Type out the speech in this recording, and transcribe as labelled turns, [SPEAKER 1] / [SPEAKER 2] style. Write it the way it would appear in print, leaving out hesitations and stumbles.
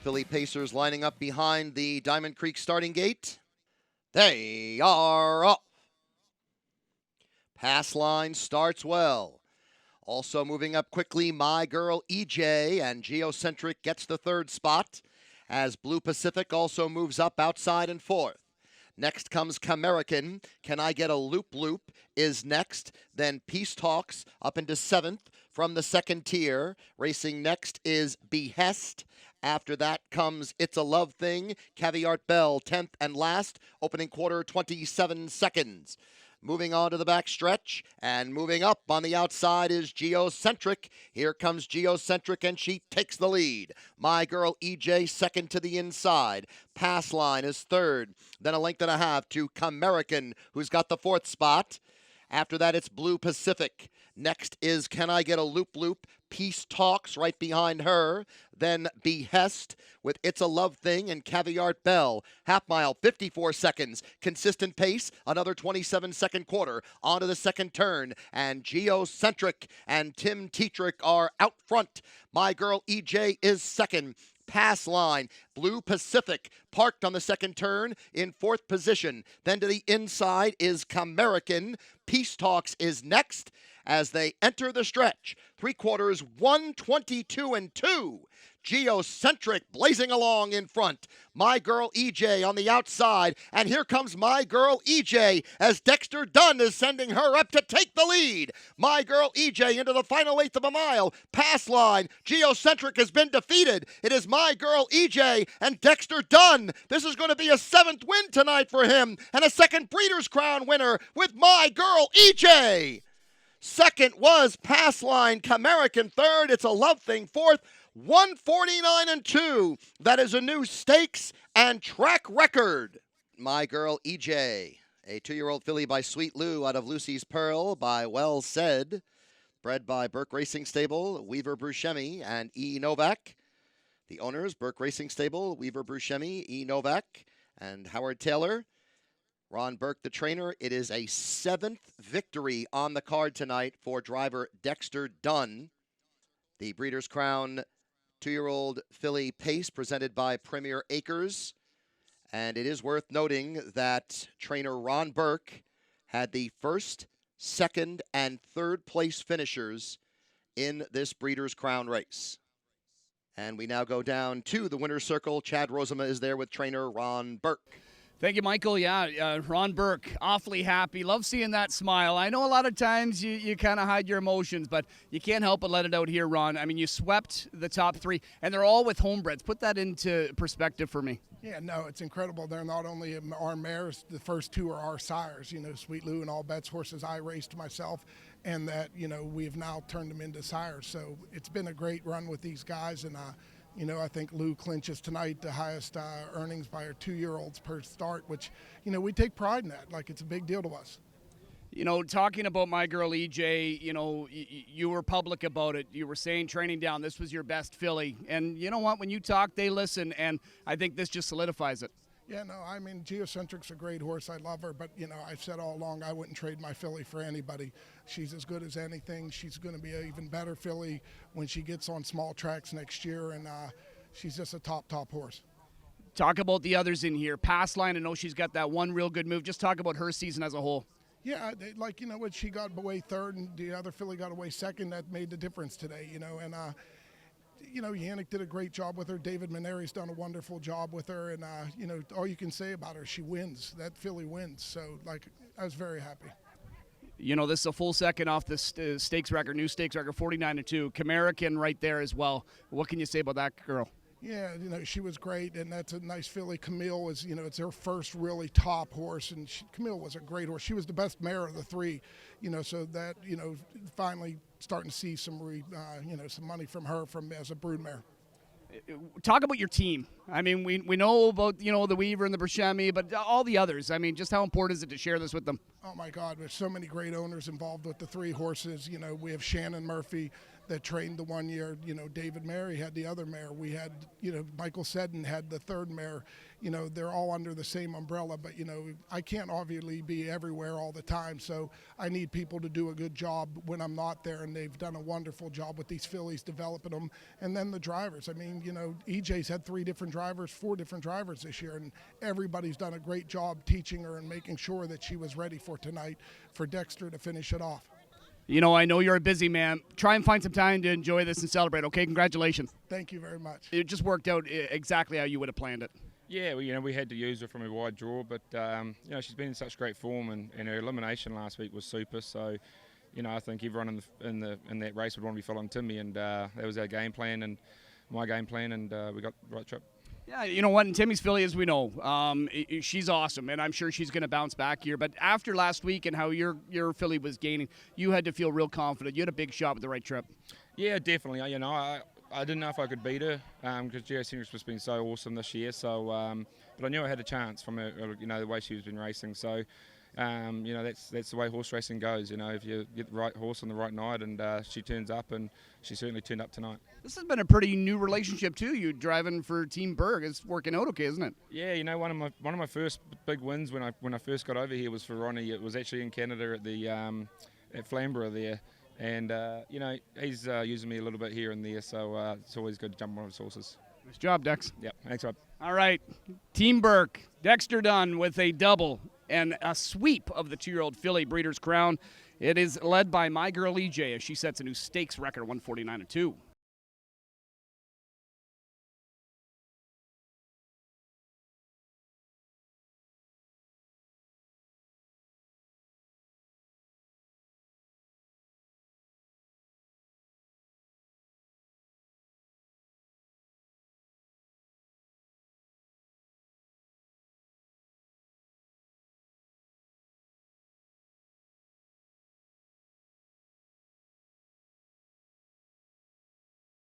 [SPEAKER 1] filly pacers lining up behind the Diamond Creek starting gate. They are off. Pass line starts well. Also moving up quickly, My Girl EJ, and Geocentric gets the third spot, as Blue Pacific also moves up outside in fourth. Next comes Camerican. Can I Get a Loop Loop is next. Then Peace Talks up into seventh from the second tier. Racing next is Behest. After that comes It's a Love Thing. Caviar Bell 10th and last. Opening quarter 27 seconds. Moving on to the back stretch, and moving up on the outside is Geocentric. Here comes Geocentric, and she takes the lead. My Girl EJ second to the inside. Pass line is third. Then a length and a half to Camerican, who's got the fourth spot. After that, it's Blue Pacific. Next is Can I Get a Loop Loop? Peace Talks right behind her. Then Behest with It's a Love Thing and Caviar Bell. Half mile, 54 seconds. Consistent pace, another 27-second quarter. On to the second turn. And Geocentric and Tim Tetrick are out front. My Girl EJ is second. Pass line, Blue Pacific parked on the second turn in fourth position. Then to the inside is Camerican. Peace Talks is next as they enter the stretch. 3/4, 122 and 2. Geocentric blazing along in front. My Girl EJ on the outside. And here comes My Girl EJ as Dexter Dunn is sending her up to take the lead. My Girl EJ into the final eighth of a mile. Pass line. Geocentric has been defeated. It is My Girl EJ and Dexter Dunn. This is going to be a seventh win tonight for him and a second Breeders' Crown winner with My Girl EJ. Second was Pass Line. Camerican third. It's a Love Thing fourth. 149 and 2. That is a new stakes and track record. My Girl EJ, a 2-year-old filly by Sweet Lou out of Lucy's Pearl by Well Said. Bred by Burke Racing Stable, Weaver Bruscemi, and E. Novak. The owners, Burke Racing Stable, Weaver Bruscemi, E. Novak, and Howard Taylor. Ron Burke, the trainer. It is a 7th victory on the card tonight for driver Dexter Dunn. The Breeders' Crown 2-year-old filly pace presented by Premier Acres. And it is worth noting that trainer Ron Burke had the first, second, and third place finishers in this Breeders' Crown race. And we now go down to the winner's circle. Chad Rosema is there with trainer Ron Burke.
[SPEAKER 2] Thank you, Michael. Yeah, Ron Burke, awfully happy. Love seeing that smile. I know a lot of times you kind of hide your emotions, but you can't help but let it out here, Ron. I mean, you swept the top three, and they're all with homebreds. Put that into perspective for me.
[SPEAKER 3] Yeah, no, it's incredible. They're not only our mares, the first two are our sires. You know, Sweet Lou and All Bets horses I raced myself, and that, you know, we've now turned them into sires. So it's been a great run with these guys, and you know, I think Lou clinches tonight the highest earnings by our 2-year-olds per start, which, you know, we take pride in that. Like, it's a big deal to us.
[SPEAKER 2] You know, talking about My Girl EJ, you know, you were public about it. You were saying training down, this was your best filly. And you know what? When you talk, they listen, and I think this just solidifies it.
[SPEAKER 3] Yeah, no, I mean, Geocentric's a great horse. I love her, but, you know, I've said all along I wouldn't trade my filly for anybody. She's as good as anything. She's going to be an even better filly when she gets on small tracks next year, and she's just a top horse.
[SPEAKER 2] Talk about the others in here. Pass Line, I know she's got that one real good move. Just talk about her season as a whole.
[SPEAKER 3] Yeah, like, you know, when she got away third and the other filly got away second, that made the difference today, you know, and you know, Yannick did a great job with her. David Maneri's done a wonderful job with her. And, you know, all you can say about her, she wins. That filly wins. So, like, I was very happy.
[SPEAKER 2] You know, this is a full second off the stakes record, new stakes record, 49-2. Camerican right there as well. What can you say about that girl?
[SPEAKER 3] Yeah, you know, she was great, and that's a nice filly. Camille was, you know, it's her first really top horse, and Camille was a great horse. She was the best mare of the three, you know, so that, you know, finally starting to see some, you know, some money from her as a brood mare.
[SPEAKER 2] Talk about your team. I mean, we know about, you know, the Weaver and the Bruscemi, but all the others. I mean, just how important is it to share this with them?
[SPEAKER 3] Oh, my God, there's so many great owners involved with the three horses. You know, we have Shannon Murphy, that trained the 1 year. David Mary had the other mare. We had, Michael Seddon had the third mare. They're all under the same umbrella, but, I can't obviously be everywhere all the time. So I need people to do a good job when I'm not there, and they've done a wonderful job with these fillies, developing them. And then the drivers. I mean, EJ's had 4 different drivers this year, and everybody's done a great job teaching her and making sure that she was ready for tonight for Dexter to finish it off.
[SPEAKER 2] I know you're a busy man. Try and find some time to enjoy this and celebrate, okay? Congratulations.
[SPEAKER 3] Thank you very much.
[SPEAKER 2] It just worked out exactly how you would have planned it.
[SPEAKER 4] Yeah, we had to use her from a wide draw, but, she's been in such great form, and her elimination last week was super. So, I think everyone in that race would want to be following Timmy, and that was our game plan and my game plan, and we got the right trip.
[SPEAKER 2] Yeah, you know what? And Timmy's filly, as we know, she's awesome, and I'm sure she's going to bounce back here. But after last week and how your filly was gaining, you had to feel real confident. You had a big shot with the right trip.
[SPEAKER 4] Yeah, definitely. I didn't know if I could beat her because Geocentric has been so awesome this year. So, but I knew I had a chance from her, the way she was been racing. So, that's the way horse racing goes. If you get the right horse on the right night, and she turns up, and she certainly turned up tonight.
[SPEAKER 2] This has been a pretty new relationship too. You driving for Team Burke. It's working out okay, isn't it?
[SPEAKER 4] Yeah, one of my first big wins when I first got over here was for Ronnie. It was actually in Canada at the at Flamborough there, and he's using me a little bit here and there. So it's always good to jump on one of his horses.
[SPEAKER 2] Nice job, Dex.
[SPEAKER 4] Yep, thanks, Rob.
[SPEAKER 2] All right, Team Burke, Dexter Dunn with a double and a sweep of the 2-year-old filly Breeders' Crown. It is led by my girl EJ as she sets a new stakes record, 149-2.